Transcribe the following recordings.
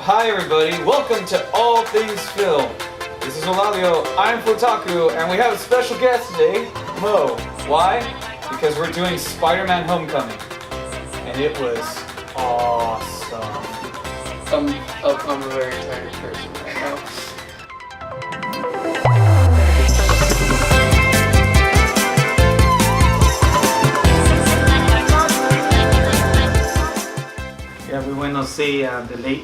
Hi everybody, welcome to All Things Film. This is Olalio, I'm Futaku, and we have a special guest today, Mo. Why? Because we're doing Spiderman Homecoming. And it was awesome. I'm a very tired person right now. Yeah, we went to see the late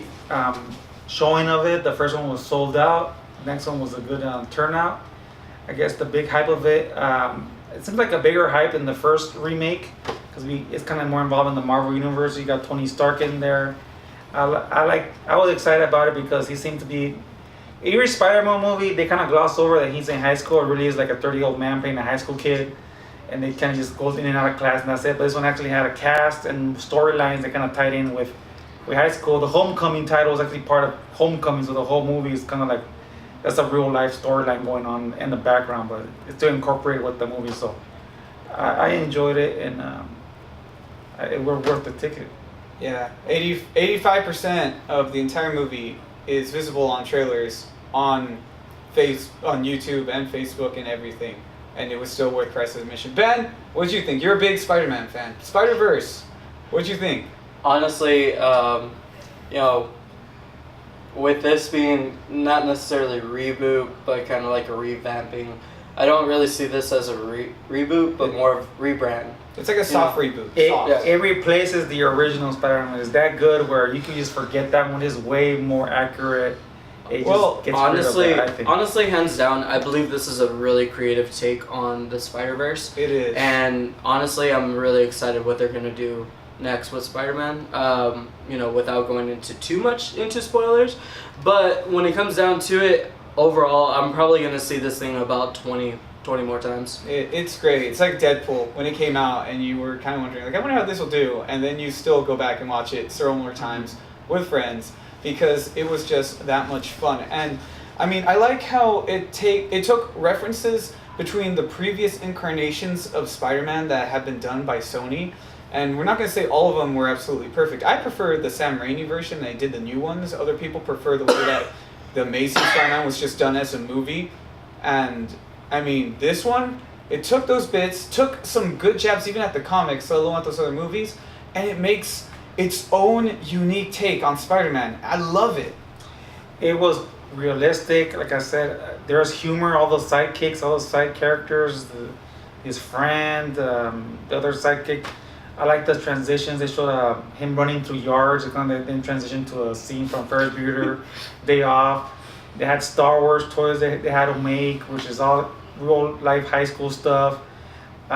showing of it. The first one was sold out. The next one was a good turnout. I guess the big hype of it, it seems like a bigger hype than the first remake because it's kind of more involved in the Marvel universe. You got Tony Stark in there. I was excited about it because he seemed to be. Every Spider-Man movie, they kind of gloss over that he's in high school. It really is like a 30-year-old man playing a high school kid, and they kind of just goes in and out of class and that's it. But this one actually had a cast and storylines that kind of tied in with high school. The Homecoming title is actually part of Homecoming, so the whole movie is kind of like that's a real life storyline going on in the background, but it's still incorporated with the movie. So I enjoyed it, and it was worth the ticket. Yeah, 85% of the entire movie is visible on trailers on YouTube and Facebook and everything, and it was still worth price of admission. Ben, what did you think? You're a big Spider-Man fan. Spider-Verse, what did you think? Honestly, with this being not necessarily a reboot, but kind of like a revamping, I don't really see this as a reboot, but more of rebrand. It's like a soft reboot. It replaces the original Spider-Man. It's that good where you can just forget that one is way more accurate. Honestly, hands down, I believe this is a really creative take on the Spider-Verse. It is. And honestly, I'm really excited what they're going to do next with Spider-Man, without going into too much into spoilers. But when it comes down to it, overall, I'm probably going to see this thing about 20 more times. It's great. It's like Deadpool when it came out and you were kind of wondering, like, I wonder how this will do. And then you still go back and watch it several more times with friends because it was just that much fun. And I mean, I like how it took references between the previous incarnations of Spider-Man that have been done by Sony. And we're not going to say all of them were absolutely perfect. I prefer the Sam Raimi version. They did the new ones. Other people prefer the way that the Amazing Spider-Man was just done as a movie. And I mean, this one, it took those bits, took some good jabs even at the comics, let alone at those other movies, and it makes its own unique take on Spider-Man. I love it. It was realistic. Like I said, there's humor, all those sidekicks, all those side characters, his friend, the other sidekick. I like the transitions. They showed him running through yards. It kind of then transitioned to a scene from Ferris Bueller, Day Off. They had Star Wars toys they had to make, which is all real life high school stuff. They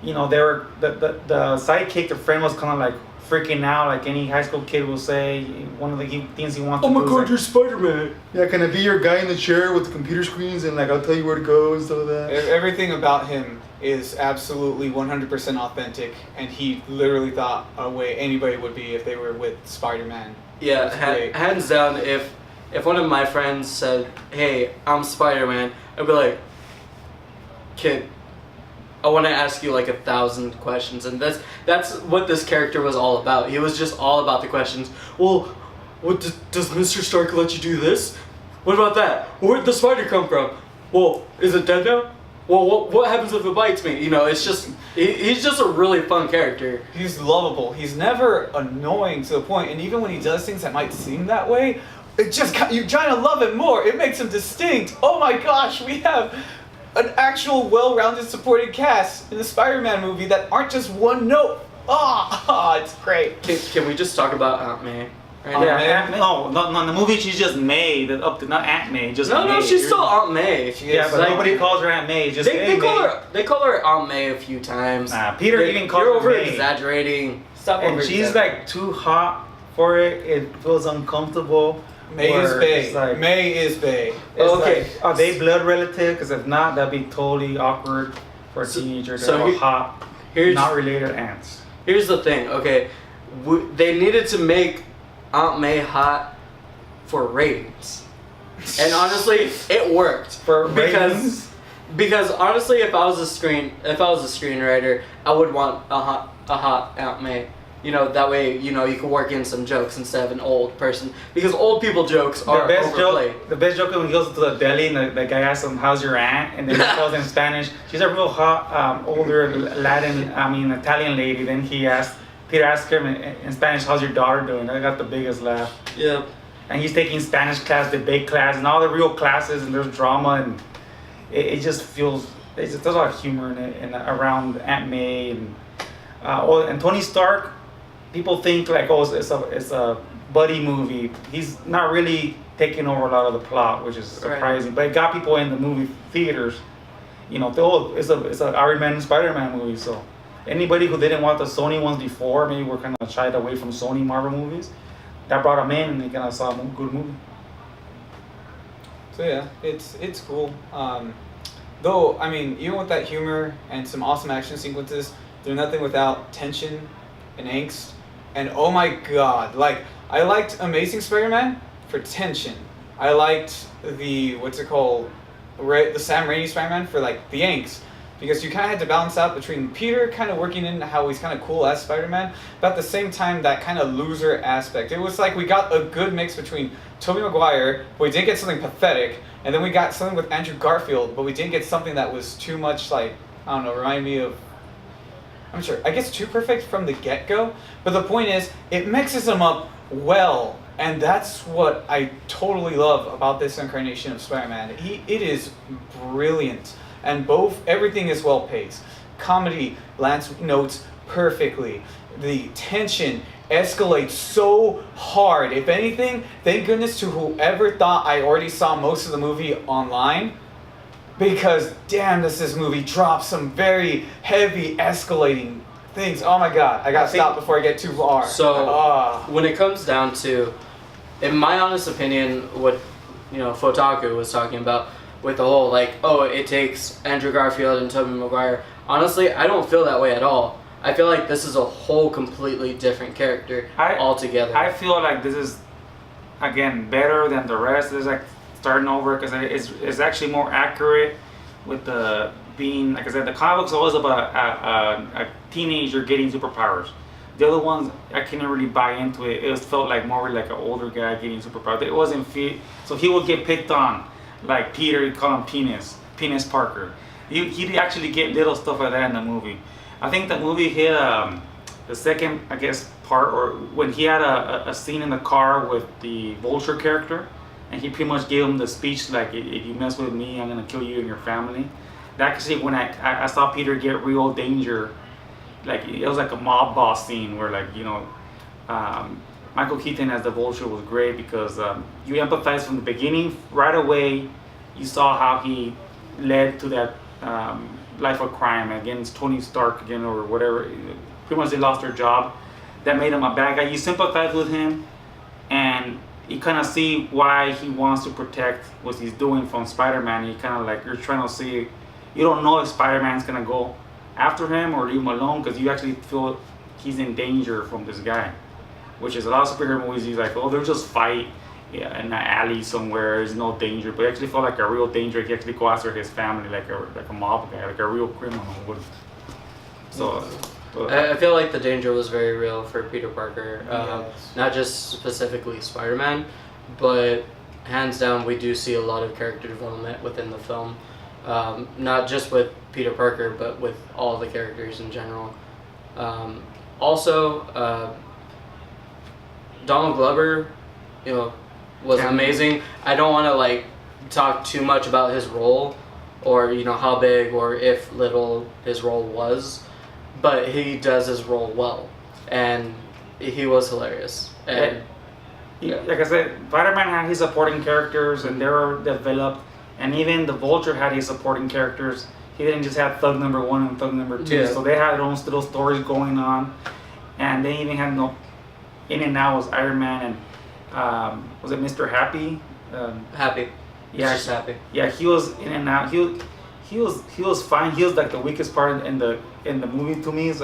were the sidekick, the friend was kind of like freaking out, like any high school kid will say. One of the things he wants to do. Oh my God, you're Spider-Man. Yeah, can I be your guy in the chair with the computer screens and like I'll tell you where to go and stuff like that. Everything about him is absolutely 100% authentic, and he literally thought a way anybody would be if they were with Spider-Man. Yeah, hands down, if one of my friends said, "Hey, I'm Spider-Man," I'd be like, "Kid, I want to ask you like 1,000 questions," and that's what this character was all about. He was just all about the questions. Well, what does Mr. Stark let you do this? What about that? Where'd the spider come from? Well, is it dead now? Well, what happens if it bites me? It's just he's just a really fun character. He's lovable. He's never annoying to the point, and even when he does things that might seem that way, it just you trying to love him more. It makes him distinct. Oh my gosh, we have an actual well-rounded supporting cast in the Spider-Man movie that aren't just one note. It's great. Can we just talk about Aunt May? Aunt May. No, the movie she's just May. Not Aunt May. Just May. No, she's still Aunt May. But nobody calls her Aunt May. Just they call her Aunt May a few times. Nah, Peter even calls her May. You're over-exaggerating. Stop and she's like too hot for it. It feels uncomfortable. May is Bay. Like, May is Bay. Okay. Like, are they blood relative? Because if not, that'd be totally awkward for a teenager to have a hot, not related aunts. Here's the thing. Okay, they needed to make Aunt May hot for ratings, and honestly, it worked because honestly, if I was a screenwriter, I would want a hot Aunt May. that way, you can work in some jokes instead of an old person. Because old people jokes are overplayed. The best joke when he goes to the deli and the guy asks him, "How's your aunt?" And then he calls in Spanish. She's a real hot, older Italian lady. Then Peter asks him in Spanish, "How's your daughter doing?" I got the biggest laugh. Yeah. And he's taking Spanish class, debate class, and all the real classes, and there's drama, and it just feels, there's a lot of humor in it, and around Aunt May, and Tony Stark. People think like, oh, it's a buddy movie. He's not really taking over a lot of the plot, which is surprising. Right. But it got people in the movie theaters. It's a Iron Man and Spider-Man movie. So anybody who didn't watch the Sony ones before, maybe were kind of shied away from Sony Marvel movies, that brought them in, and they kind of saw a good movie. So yeah, it's cool. Though I mean, even with that humor and some awesome action sequences, there's nothing without tension and angst. And oh my god, like, I liked Amazing Spider-Man for tension. I liked the the Sam Raimi Spider-Man for like the angst, because you kind of had to balance out between Peter kind of working in how he's kind of cool as Spider-Man, but at the same time that kind of loser aspect. It was like we got a good mix between Tobey Maguire, but we didn't get something pathetic, and then we got something with Andrew Garfield, but we didn't get something that was too much like, I don't know, remind me of, I'm sure, I guess too perfect from the get-go. But the point is, it mixes them up well. And that's what I totally love about this incarnation of Spider-Man. It is brilliant. And everything is well paced. Comedy lands notes perfectly. The tension escalates so hard. If anything, thank goodness to whoever thought I already saw most of the movie online. Because damn, does this movie drop some very heavy escalating things. Oh my god, I gotta stop before I get too far. So when it comes down to, in my honest opinion, what Fotaku was talking about with the whole like, oh, it takes Andrew Garfield and Tobey Maguire. Honestly, I don't feel that way at all. I feel like this is a whole completely different character altogether. I feel like this is, again, better than the rest. It's like starting over because it's actually more accurate with the being, like I said, the comic book's always about a teenager getting superpowers. The other ones, I couldn't really buy into it. It felt like more like an older guy getting superpowers. It wasn't fit. So he would get picked on, like Peter, he'd call him Penis Parker. He'd actually get little stuff like that in the movie. I think the movie hit the second, I guess, part, or when he had a scene in the car with the Vulture character, and he pretty much gave him the speech like, if you mess with me, I'm gonna kill you and your family. That actually, when I saw Peter get real danger, like it was like a mob boss scene where Michael Keaton as the Vulture was great because you empathize from the beginning. Right away, you saw how he led to that life of crime against Tony Stark again or whatever. Pretty much they lost their job. That made him a bad guy. You sympathize with him, and you kind of see why he wants to protect what he's doing from Spider-Man. You kind of like, you're trying to see, you don't know if Spider-Man's gonna go after him or leave him alone because you actually feel he's in danger from this guy, which is a lot of superhero movies. He's like, oh, they'll just fight in an alley somewhere. There's no danger, but it actually felt like a real danger. He actually go after his family, like a mob guy, like a real criminal would. So. I feel like the danger was very real for Peter Parker, not just specifically Spider-Man, but hands down we do see a lot of character development within the film, not just with Peter Parker, but with all the characters in general. Also, Donald Glover, was amazing. I don't want to talk too much about his role, or how big or if little his role was. But he does his role well, and he was hilarious. And like I said, Spider-Man had his supporting characters, and they were developed. And even the Vulture had his supporting characters. He didn't just have Thug number 1 and Thug number 2. Yeah. So they had their own little stories going on, and they even had in and out was Iron Man and was it Mr. Happy? Happy. Yeah, just Happy. Yeah, he was in and out. He was fine. He was like the weakest part in the movie to me. It's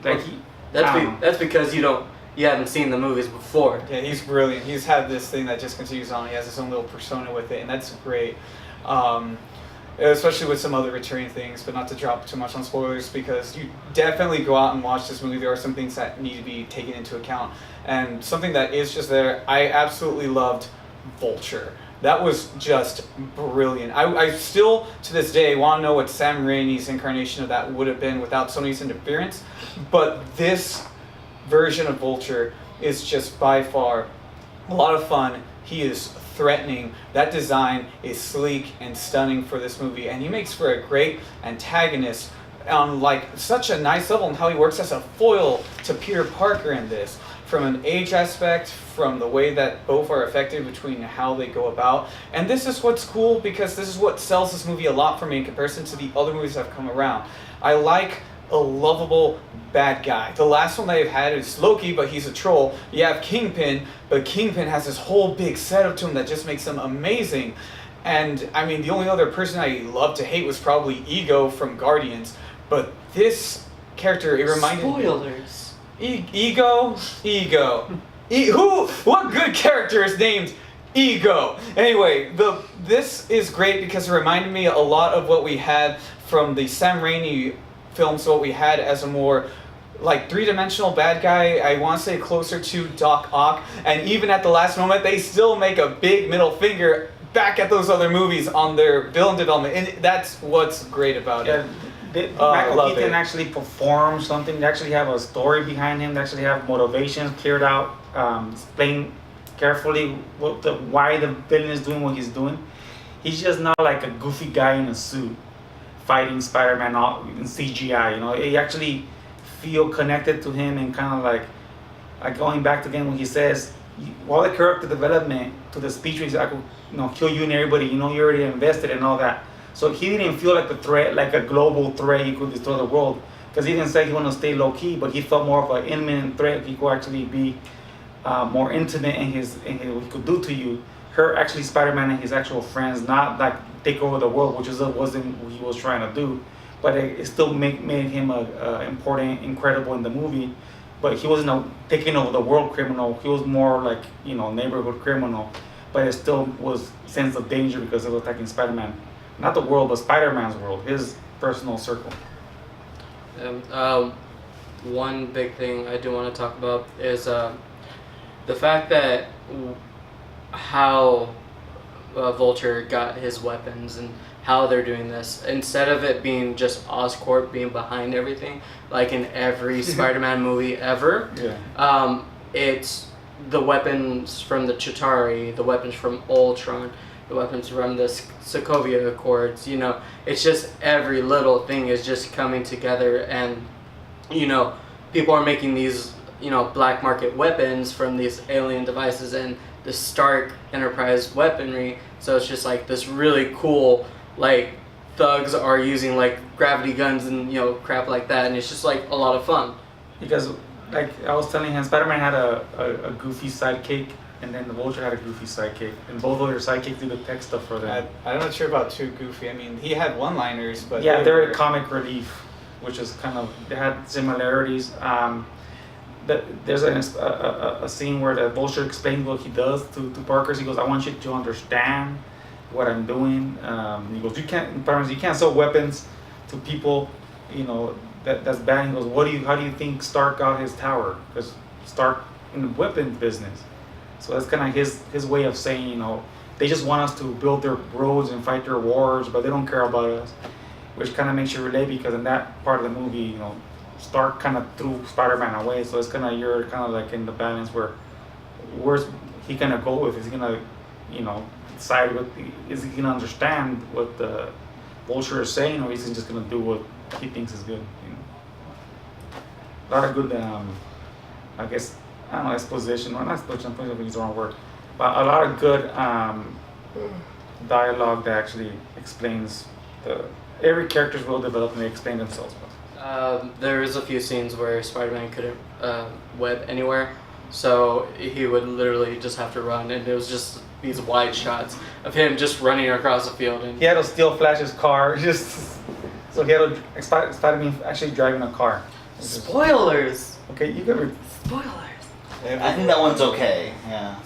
that's because you haven't seen the movies before. Yeah, he's brilliant. He's had this thing that just continues on. He has his own little persona with it, and that's great. especially with some other returning things, but not to drop too much on spoilers because you definitely go out and watch this movie. There are some things that need to be taken into account. And something that is just there, I absolutely loved Vulture. That was just brilliant. I still, to this day, want to know what Sam Raimi's incarnation of that would have been without Sony's interference. But this version of Vulture is just by far a lot of fun. He is threatening. That design is sleek and stunning for this movie, and he makes for a great antagonist on like such a nice level, and how he works as a foil to Peter Parker in this. From an age aspect, from the way that both are affected between how they go about. And this is what's cool, because this is what sells this movie a lot for me in comparison to the other movies that have come around. I like a lovable bad guy. The last one they've had is Loki, but he's a troll. You have Kingpin, but Kingpin has this whole big setup to him that just makes him amazing. And I mean, the only other person I loved to hate was probably Ego from Guardians. But this character, it reminded me... Spoilers. Ego. What good character is named Ego? Anyway, this is great because it reminded me a lot of what we had from the Sam Raimi films, what we had as a more like three-dimensional bad guy. I want to say closer to Doc Ock, and even at the last moment, they still make a big middle finger back at those other movies on their villain development, and that's what's great about it. Michael Keaton actually perform something. They actually have a story behind him. They actually have motivations cleared out, explain carefully why the villain is doing what he's doing. He's just not like a goofy guy in a suit fighting Spider-Man in CGI. You know, you actually feel connected to him, and kind of like going back to again when he says, all the character development to the speech where he's like, kill you and everybody. You know, you already invested in all that. So he didn't feel like the threat, like a global threat. He could destroy the world, because he didn't say he wanted to stay low key, but he felt more of an imminent threat. He could actually be more intimate in what he could do to you. Actually, Spider-Man and his actual friends, not like take over the world, which wasn't what he was trying to do. But it still made him important, incredible in the movie. But he wasn't a taking over the world criminal. He was more like neighborhood criminal. But it still was sense of danger because it was attacking Spider-Man. Not the world, but Spider-Man's world, his personal circle. One big thing I do want to talk about is the fact that how Vulture got his weapons and how they're doing this. Instead of it being just Oscorp being behind everything, like in every Spider-Man movie ever, it's the weapons from the Chitauri, the weapons from Ultron, the weapons from the Sokovia Accords. It's just every little thing is just coming together, and people are making these black market weapons from these alien devices and the Stark Enterprise weaponry. So it's just like this really cool, like thugs are using like gravity guns and crap like that, and it's just like a lot of fun. Because like I was telling him, Spider-Man had a goofy sidekick, and then the Vulture had a goofy sidekick, and both of their sidekicks do the tech stuff for them. I'm not sure about too goofy. I mean, he had one-liners, but yeah, they're comic relief, which is they had similarities. There's a scene where the Vulture explains what he does to Parker. He goes, "I want you to understand what I'm doing." He goes, "You can't sell weapons to people, that's bad." He goes, "How do you think Stark got his tower? Because Stark in the weapons business." So that's kind of his way of saying, they just want us to build their roads and fight their wars, but they don't care about us, which kind of makes you relate, because in that part of the movie, Stark kind of threw Spider-Man away. So it's you're kind of like in the balance where's he gonna go with? Is he gonna, decide is he gonna understand what the Vulture is saying, or is he just gonna do what he thinks is good? A lot of good, I guess. I don't know, exposition, well, not exposition, I think it's the wrong word, but a lot of good dialogue that actually explains every character's well developed, and they explain themselves well. There is a few scenes where Spider-Man couldn't web anywhere, so he would literally just have to run, and it was just these wide shots of him just running across the field. And he had to steal Flash's car, so he had to Spider-Man actually driving a car. Spoilers! Okay, you can Spoilers! I think that one's okay, yeah.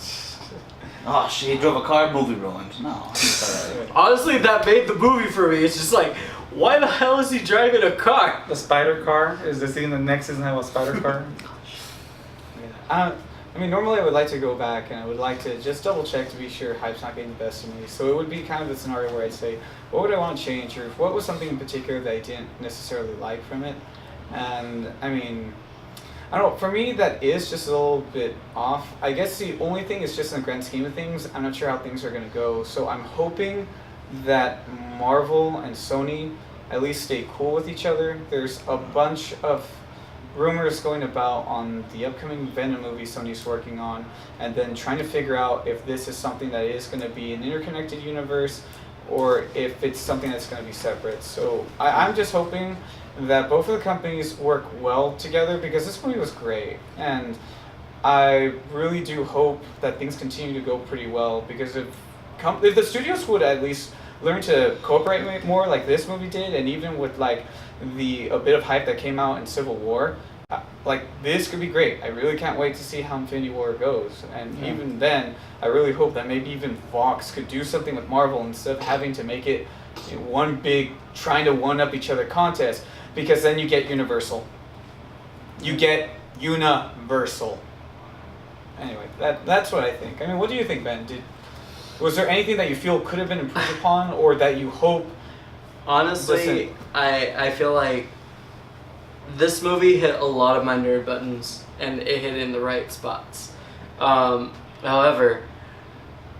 oh shit, he drove a car, movie ruined. No. I didn't thought Honestly, that made the movie for me. It's just like, why the hell is he driving a car? The spider car is the scene. The next season have a spider car. I mean, normally I would like to go back and I would like to just double check to be sure hype's not getting the best of me. So it would be kind of the scenario where I'd say, what would I want to change, or what was something in particular that I didn't necessarily like from it? And I mean, I don't know, for me that is just a little bit off. I guess the only thing is just in the grand scheme of things, I'm not sure how things are going to go. So I'm hoping that Marvel and Sony at least stay cool with each other. There's a bunch of rumors going about on the upcoming Venom movie Sony's working on, and then trying to figure out if this is something that is going to be an interconnected universe or if it's something that's going to be separate. So I'm just hoping that both of the companies work well together, because this movie was great, and I really do hope that things continue to go pretty well, because if the studios would at least learn to cooperate more like this movie did, and even with like a bit of hype that came out in Civil War, like this could be great. I really can't wait to see how Infinity War goes, and even then I really hope that maybe even Fox could do something with Marvel instead of having to make it one big trying to one-up each other contest, because then you get Universal. You get Universal. Anyway, that's what I think. I mean, what do you think, Ben? Was there anything that you feel could have been improved upon, or that you hope? Honestly, I feel like this movie hit a lot of my nerd buttons, and it hit in the right spots. However,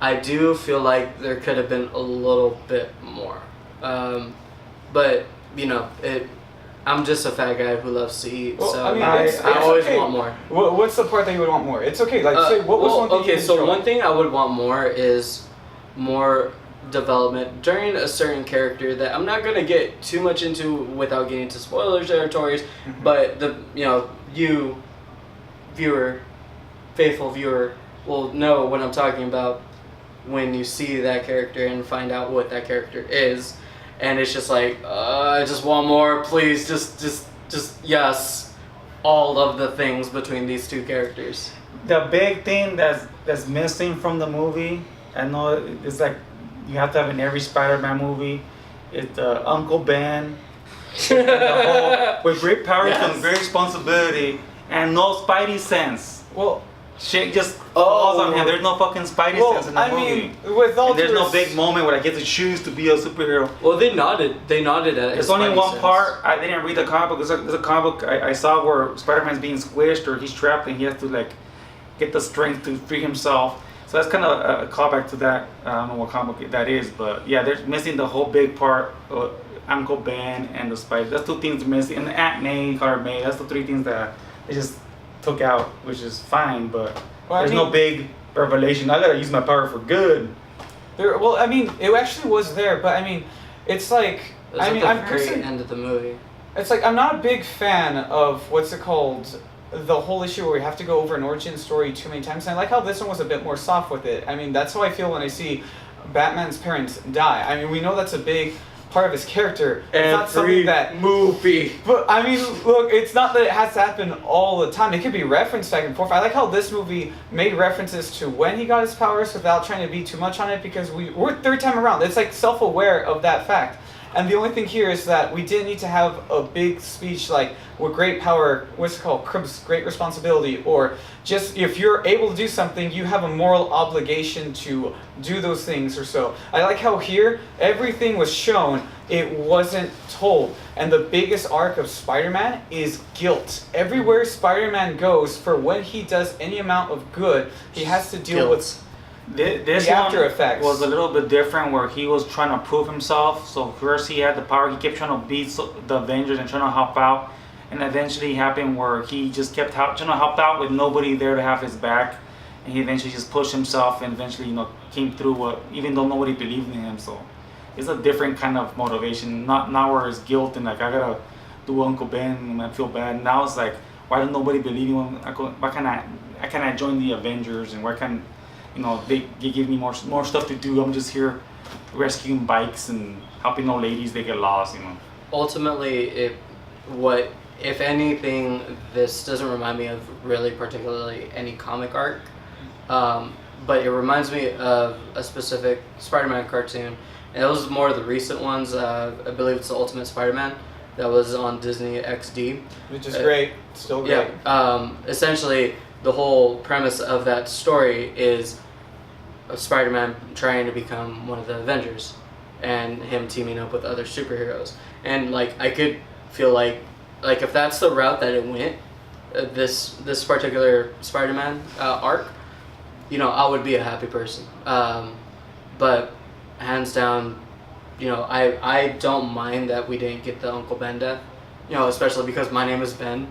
I do feel like there could have been a little bit more. But, you know, I'm just a fat guy who loves to eat, Well, so I mean, I always okay. want more. What's the part that you would want more? It's okay. Like, say, what was one thing? Okay, you so enjoyed? one thing I would want more is more development during a certain character that I'm not gonna get too much into without getting into spoiler territories, but you viewer, faithful viewer, will know what I'm talking about when you see that character and find out what that character is, and it's just like I just want more, please, just yes, all of the things between these two characters. The big thing that's missing from the movie, I know it's like you have to have in every Spider-Man movie, it's Uncle Ben. The whole, with great power comes great responsibility and no Spidey sense. Well, shit just falls on him. There's no fucking Spidey sense in the movie. Mean, with all and there's no big moment where I get to choose to be a superhero. Well, they nodded at There's only one part. I didn't read the comic book. There's a comic book I saw where Spider-Man's being squished or he's trapped and he has to like get the strength to free himself. So that's kind of a callback to that. I don't know what comic book that is, but yeah, they're missing the whole big part. Uncle Ben and the Spider. That's two things missing. And the Aunt May, Carter May. That's the three things that they just took out, which is fine. But there's no big revelation. I gotta use my power for good. Well, I mean, it actually was there, but I mean, it's like I'm very end of the movie. It's like I'm not a big fan of what's it called. The whole issue where we have to go over an origin story too many times. And I like how this one was a bit more soft with it. I mean, that's how I feel when I see Batman's parents die. I mean, we know that's a big part of his character. It's not something that movie. But I mean, look, it's not that it has to happen all the time. It could be referenced back and forth. I like how this movie made references to when he got his powers without trying to be too much on it, because we're third time around. It's like self-aware of that fact. And the only thing here is that we didn't need to have a big speech like, with great power, what's it called, comes great responsibility, or just if you're able to do something, you have a moral obligation to do those things or so. I like how here, everything was shown, it wasn't told. And the biggest arc of Spider-Man is guilt. Everywhere Spider-Man goes, for when he does any amount of good, he has to deal with this the after effects. Was a little bit different, where he was trying to prove himself. So first he had the power, he kept trying to beat the Avengers and trying to help out, and eventually it happened where he just kept trying to help out with nobody there to have his back, and he eventually just pushed himself and eventually came through even though nobody believed in him. So it's a different kind of motivation, not where it's guilt and like I gotta do Uncle Ben and I feel bad. Now it's like, why does nobody believe in him? Why can't I join the Avengers, and why can't they give me more stuff to do? I'm just here rescuing bikes and helping old ladies they get lost. Ultimately, if anything, this doesn't remind me of really particularly any comic arc. but it reminds me of a specific Spider-Man cartoon, and it was more of the recent ones. I believe it's the Ultimate Spider-Man that was on Disney XD, which is great, still great. Yeah. Essentially, the whole premise of that story is of Spider-Man trying to become one of the Avengers, and him teaming up with other superheroes. And like I could feel like if that's the route that it went, this particular Spider-Man arc, I would be a happy person. But hands down, I don't mind that we didn't get the Uncle Ben death. Especially because my name is Ben,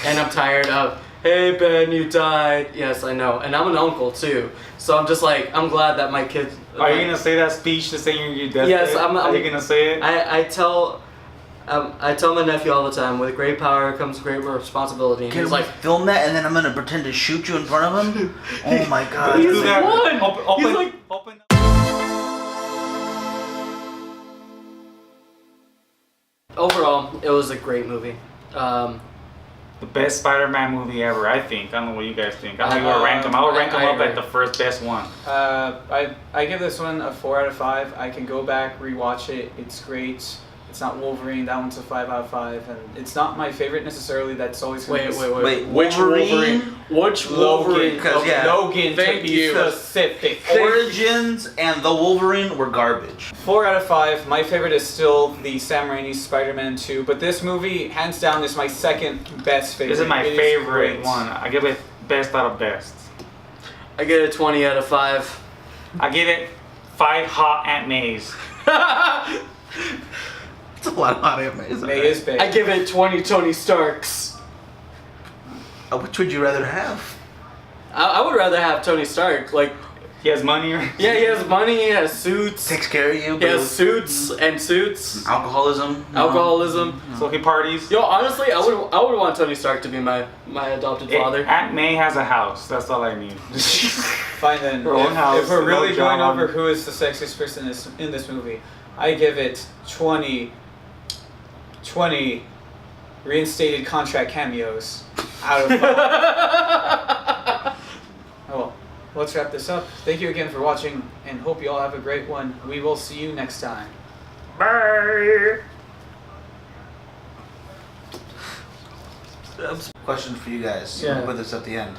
and I'm tired of, hey Ben, you died. Yes, I know, and I'm an uncle too. So I'm just like, I'm glad that my kids. Are you gonna say that speech to say your death? Yes, Are you gonna say it? I tell my nephew all the time, with great power comes great responsibility. And Can he's we like, film that and then I'm gonna pretend to shoot you in front of him? Oh my god. He's Do that. one. Open, He's like- open. overall, it was a great movie. The best Spider-Man movie ever, I think. I don't know what you guys think. I don't know you rank them. I would rank them I up at agree. the first best one. I give this one a 4 out of 5. I can go back, rewatch it. It's great. It's not Wolverine. That one's a 5 out of 5, and it's not my favorite necessarily. That's always gonna be Wait, Which Wolverine? Which Logan. Wolverine? Because, yeah. Logan, Thank to be you. specific. Origins and the Wolverine were garbage. 4 out of 5. My favorite is still the Sam Raimi Spider-Man 2, but this movie, hands down, is my second best favorite. This is my It favorite great. one. I give it best out of best. I get a 20 out of 5. I give it 5 hot Aunt Mays. It's a lot of hot animes. May is big. I give it 20 Tony Starks. Which would you rather have? I would rather have Tony Stark. Like, He has money. Or yeah, he has money, he has suits, Takes care of you. he has but suits and suits, alcoholism. alcoholism. So he parties. Yo, honestly, I would want Tony Stark to be my adopted father. Aunt May has a house. That's all I need. Fine then. Her own house, If we're no really going job. over who is the sexiest person in this movie, I give it 20 reinstated contract cameos out of 5. Oh, let's wrap this up. Thank you again for watching, and hope you all have a great one. We will see you next time. Bye. Question for you guys. Yeah. We'll put this at the end.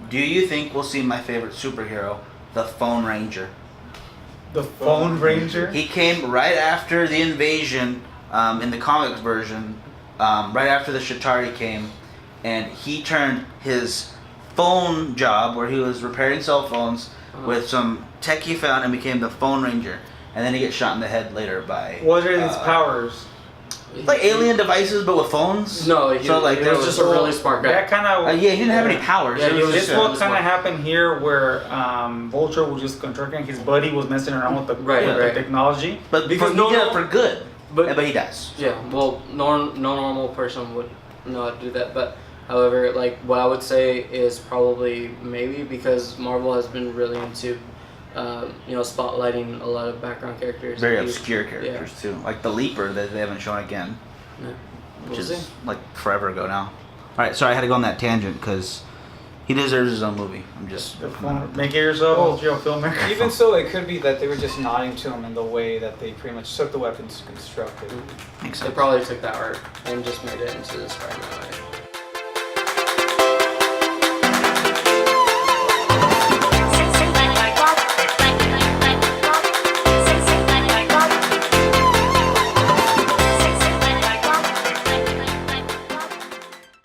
Do you think we'll see my favorite superhero, the Phone Ranger? The Phone Ranger. He came right after the invasion in the comics version, right after the Shatari came, and he turned his phone job, where he was repairing cell phones, with some tech he found, and became the Phone Ranger. And then he gets shot in the head later by... What are his powers? Like alien devices, but with phones? No, he, So, like, he there was was- just a really smart guy. That kind of. Yeah, he didn't have any powers. Yeah, It he was was This just what just kind of one. happened here, where Vulture was just contracting. His buddy was messing around with the, Right, with right. the technology. But Because he no- did it for good. but- But he does. Yeah, well, no normal person would not do that. But however, like what I would say is probably maybe because Marvel has been really into, spotlighting a lot of background characters. Very He- obscure characters too, like the Leaper that they haven't shown again, Yeah. which We'll is see. like forever ago now. All right, sorry I had to go on that tangent because he deserves his own movie. I'm just The phone, make it yourself, Oh. you're a filmmaker. Even so, it could be that they were just nodding to him in the way that they pretty much took the weapons constructed. makes They sense. probably took that art and just made it into the Spider-Man way.